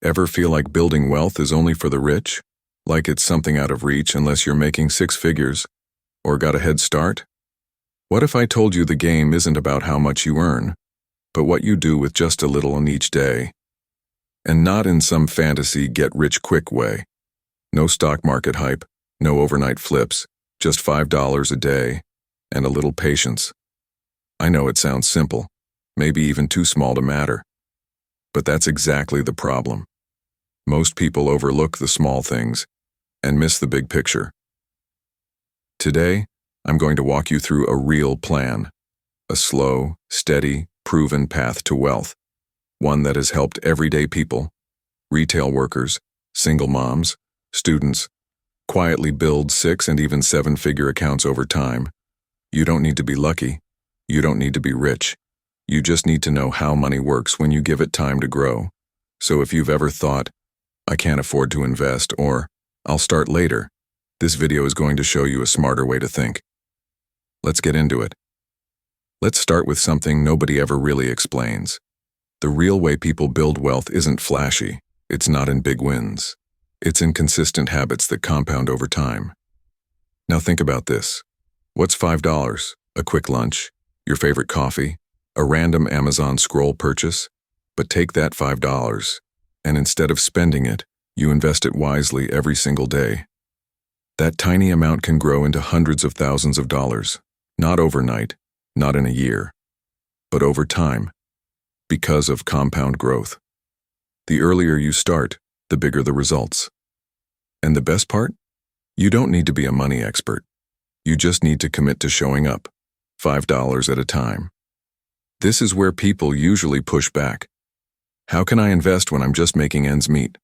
Ever feel like building wealth is only for the rich? Like it's something out of reach unless you're making six figures or got a head start? What if I told you the game isn't about how much you earn, but what you do with just a little on each day? And not in some fantasy get-rich-quick way. No stock market hype, no overnight flips, just $5 a day and a little patience. I know it sounds simple, maybe even too small to matter. But that's exactly the problem. Most people overlook the small things and miss the big picture. Today, I'm going to walk you through a real plan, a slow, steady, proven path to wealth, one that has helped everyday people, retail workers, single moms, students, quietly build 6 and even 7-figure accounts over time. You don't need to be lucky. You don't need to be rich. You just need to know how money works when you give it time to grow. So if you've ever thought, I can't afford to invest, or I'll start later, this video is going to show you a smarter way to think. Let's get into it. Let's start with something nobody ever really explains. The real way people build wealth isn't flashy. It's not in big wins. It's in consistent habits that compound over time. Now think about this. What's $5? A quick lunch? Your favorite coffee? A random Amazon scroll purchase? But take that $5, and instead of spending it, you invest it wisely every single day. That tiny amount can grow into hundreds of thousands of dollars. Not overnight, not in a year, but over time, because of compound growth. The earlier you start, the bigger the results. And the best part? You don't need to be a money expert. You just need to commit to showing up, $5 at a time. This is where people usually push back. How can I invest when I'm just making ends meet?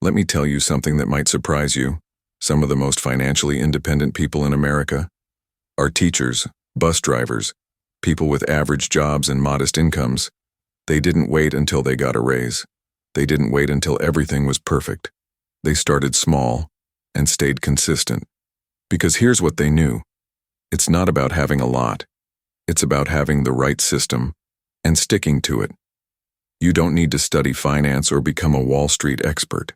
Let me tell you something that might surprise you. Some of the most financially independent people in America are teachers, bus drivers, people with average jobs and modest incomes. They didn't wait until they got a raise. They didn't wait until everything was perfect. They started small and stayed consistent. Because here's what they knew. It's not about having a lot. It's about having the right system and sticking to it. You don't need to study finance or become a Wall Street expert.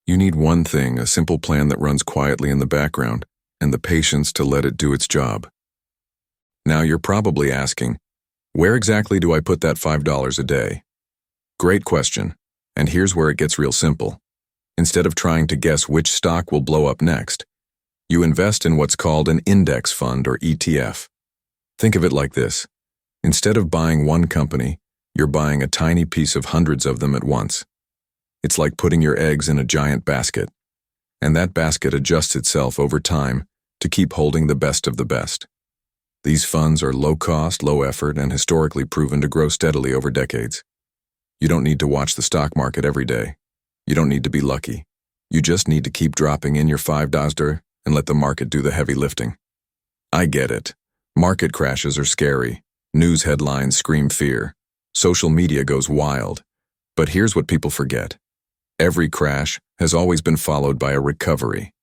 You need one thing, a simple plan that runs quietly in the background, and the patience to let it do its job. Now you're probably asking, where exactly do I put that $5 a day? Great question, and here's where it gets real simple. Instead of trying to guess which stock will blow up next, you invest in what's called an index fund or ETF. Think of it like this. Instead of buying one company, you're buying a tiny piece of hundreds of them at once. It's like putting your eggs in a giant basket, and that basket adjusts itself over time to keep holding the best of the best. These funds are low cost, low effort, and historically proven to grow steadily over decades. You don't need to watch the stock market every day. You don't need to be lucky. You just need to keep dropping in your $5 and let the market do the heavy lifting. I get it. Market crashes are scary. News headlines scream fear. Social media goes wild. But here's what people forget. Every crash has always been followed by a recovery.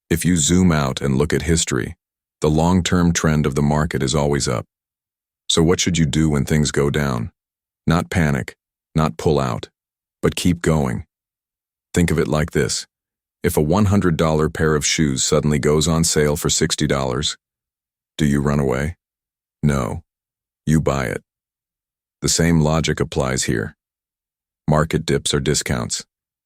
If you zoom out and look at history, the long-term trend of the market is always up. So what should you do when things go down? Not panic, not pull out, but keep going. Think of it like this. If a $100 pair of shoes suddenly goes on sale for $60, do you run away? No, you buy it. The same logic applies here. Market dips are discounts,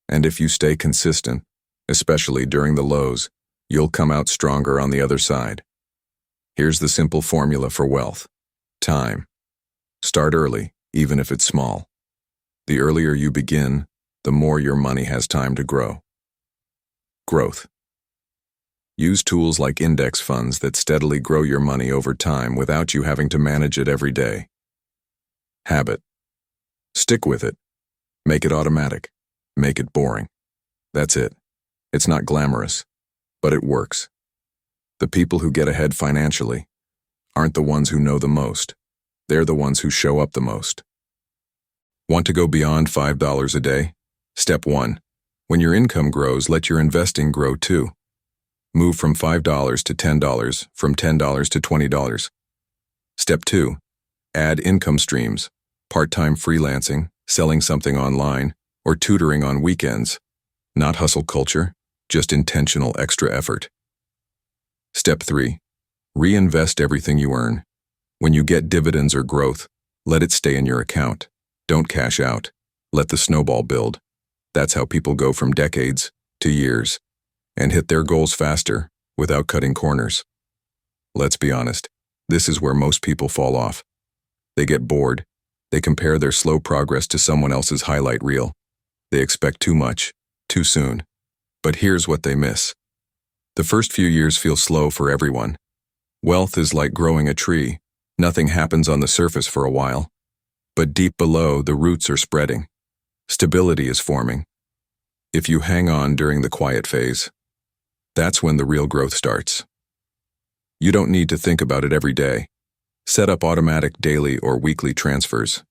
and if you stay consistent, especially during the lows, you'll come out stronger on the other side. Here's the simple formula for wealth. Time. Start early, even if it's small. The earlier you begin, the more your money has time to grow. Growth. Use tools like index funds that steadily grow your money over time without you having to manage it every day. Habit. Stick with it. Make it automatic. Make it boring. That's it. It's not glamorous, but it works. The people who get ahead financially aren't the ones who know the most. They're the ones who show up the most. Want to go beyond $5 a day? Step 1. When your income grows, let your investing grow too. Move from $5 to $10, from $10 to $20. Step 2. Add income streams, part-time freelancing, selling something online, or tutoring on weekends. Not hustle culture, just intentional extra effort. Step 3. Reinvest everything you earn. When you get dividends or growth, let it stay in your account. Don't cash out. Let the snowball build. That's how people go from decades to years and hit their goals faster without cutting corners. Let's be honest, this is where most people fall off. They get bored. They compare their slow progress to someone else's highlight reel. They expect too much, too soon. But here's what they miss. The first few years feel slow for everyone. Wealth is like growing a tree. Nothing happens on the surface for a while. But deep below, the roots are spreading. Stability is forming. If you hang on during the quiet phase, that's when the real growth starts. You don't need to think about it every day. Set up automatic daily or weekly transfers.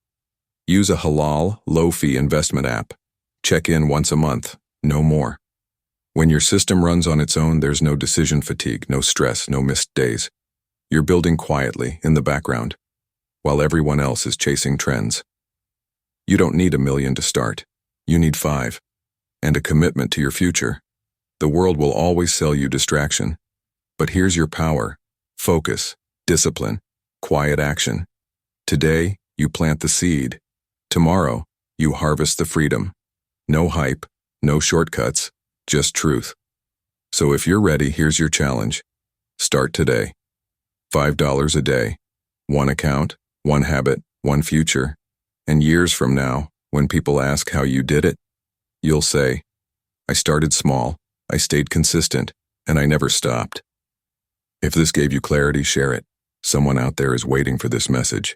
Use a halal, low-fee investment app. Check in once a month, no more. When your system runs on its own, there's no decision fatigue, no stress, no missed days. You're building quietly, in the background, while everyone else is chasing trends. You don't need $1 million to start. You need 5. And a commitment to your future. The world will always sell you distraction. But here's your power: focus, discipline, quiet action. Today, you plant the seed. Tomorrow, you harvest the freedom. No hype, no shortcuts, just truth. So if you're ready, here's your challenge. Start today. $5 a day. One account, one habit, one future. And years from now, when people ask how you did it, you'll say, I started small, I stayed consistent, and I never stopped. If this gave you clarity, share it. Someone out there is waiting for this message.